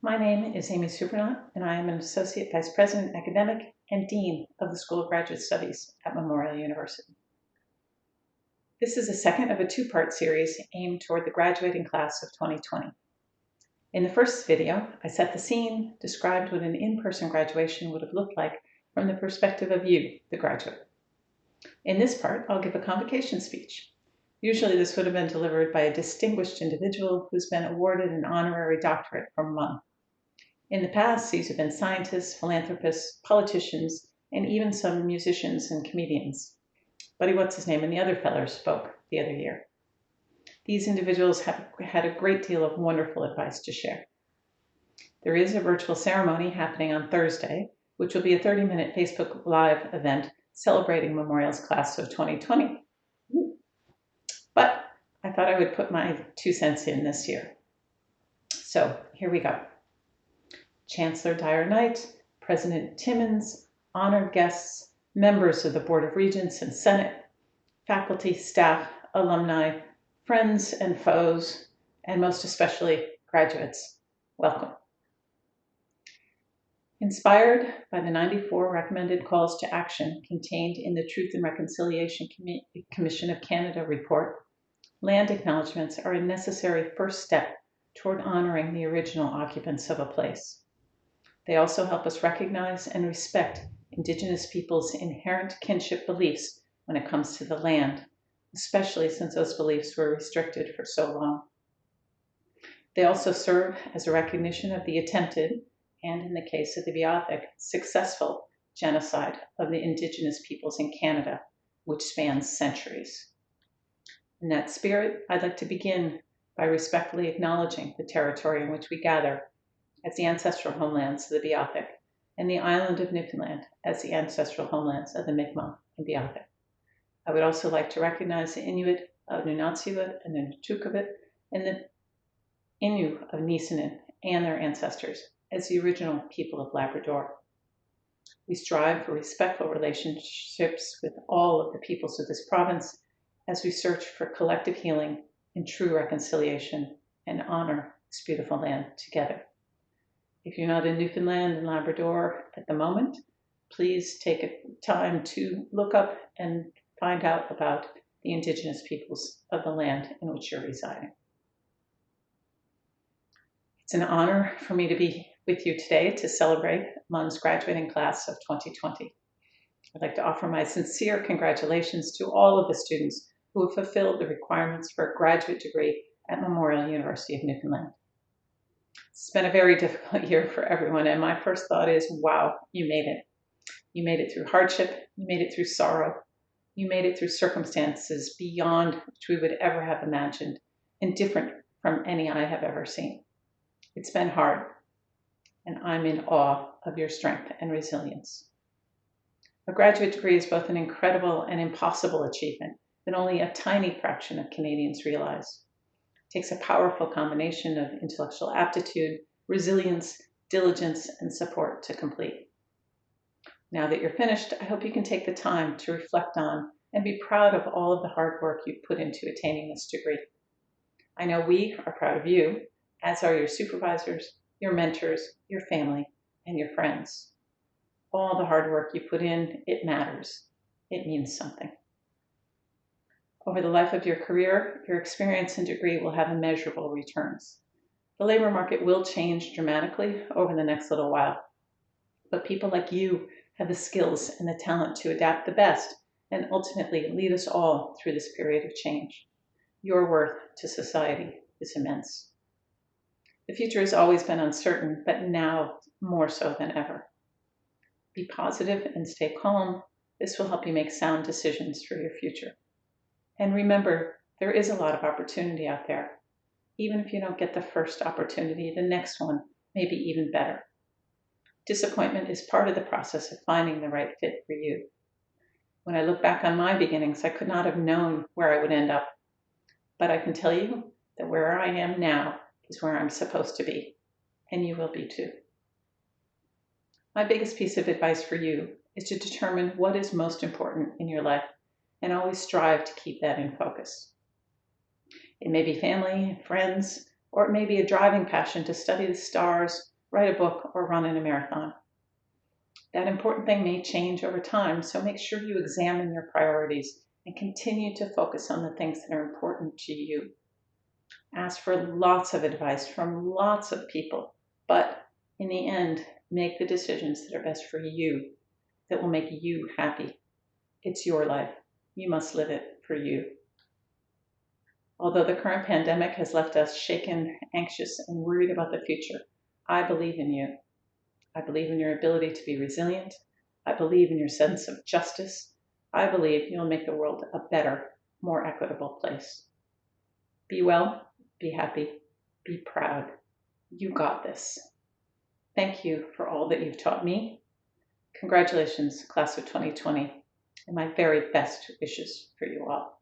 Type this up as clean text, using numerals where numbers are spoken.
My name is Amy Surprenant, and I am an Associate Vice President Academic and Dean of the School of Graduate Studies at Memorial University. This is the second of a two-part series aimed toward the graduating class of 2020. In the first video, I set the scene, described what an in-person graduation would have looked like from the perspective of you, the graduate. In this part, I'll give a convocation speech. Usually this would have been delivered by a distinguished individual who's been awarded an honorary doctorate from MUN. In the past, these have been scientists, philanthropists, politicians, and even some musicians and comedians. Buddy What's-His-Name and the other fellers spoke the other year. These individuals have had a great deal of wonderful advice to share. There is a virtual ceremony happening on Thursday, which will be a 30-minute Facebook Live event celebrating Memorial's class of 2020. But I thought I would put my 2 cents in this year. So here we go. Chancellor Dyer Knight, President Timmons, honored guests, members of the Board of Regents and Senate, faculty, staff, alumni, friends and foes, and most especially graduates, welcome. Inspired by the 94 recommended calls to action contained in the Truth and Reconciliation Commission of Canada report, land acknowledgements are a necessary first step toward honoring the original occupants of a place. They also help us recognize and respect Indigenous peoples' inherent kinship beliefs when it comes to the land, especially since those beliefs were restricted for so long. They also serve as a recognition of the attempted, and in the case of the Beothuk, successful genocide of the Indigenous peoples in Canada, which spans centuries. In that spirit, I'd like to begin by respectfully acknowledging the territory in which we gather as the ancestral homelands of the Beothuk, and the island of Newfoundland as the ancestral homelands of the Mi'kmaq and Beothuk. I would also like to recognize the Inuit of Nunatsiavut and the Nutukavut, and the Innu of Nisenan and their ancestors as the original people of Labrador. We strive for respectful relationships with all of the peoples of this province as we search for collective healing and true reconciliation and honor this beautiful land together. If you're not in Newfoundland and Labrador at the moment, please take a time to look up and find out about the Indigenous peoples of the land in which you're residing. It's an honor for me to be with you today to celebrate MUN's graduating class of 2020. I'd like to offer my sincere congratulations to all of the students who have fulfilled the requirements for a graduate degree at Memorial University of Newfoundland. It's been a very difficult year for everyone, and my first thought is, wow, you made it. You made it through hardship, you made it through sorrow, you made it through circumstances beyond which we would ever have imagined, and different from any I have ever seen. It's been hard, and I'm in awe of your strength and resilience. A graduate degree is both an incredible and impossible achievement that only a tiny fraction of Canadians realize. It takes a powerful combination of intellectual aptitude, resilience, diligence, and support to complete. Now that you're finished, I hope you can take the time to reflect on and be proud of all of the hard work you've put into attaining this degree. I know we are proud of you, as are your supervisors, your mentors, your family, and your friends. All the hard work you put in, it matters. It means something. Over the life of your career, your experience and degree will have immeasurable returns. The labor market will change dramatically over the next little while, but people like you have the skills and the talent to adapt the best and ultimately lead us all through this period of change. Your worth to society is immense. The future has always been uncertain, but now more so than ever. Be positive and stay calm. This will help you make sound decisions for your future. And remember, there is a lot of opportunity out there. Even if you don't get the first opportunity, the next one may be even better. Disappointment is part of the process of finding the right fit for you. When I look back on my beginnings, I could not have known where I would end up. But I can tell you that where I am now is where I'm supposed to be, and you will be too. My biggest piece of advice for you is to determine what is most important in your life and always strive to keep that in focus. It may be family, friends, or it may be a driving passion to study the stars write a book, or run in a marathon. That important thing may change over time, so make sure you examine your priorities and continue to focus on the things that are important to you. Ask for lots of advice from lots of people, but in the end, make the decisions that are best for you, that will make you happy. It's your life. You must live it for you. Although the current pandemic has left us shaken, anxious, and worried about the future, I believe in you. I believe in your ability to be resilient. I believe in your sense of justice. I believe you'll make the world a better, more equitable place. Be well, be happy, be proud. You got this. Thank you for all that you've taught me. Congratulations, class of 2020, and my very best wishes for you all.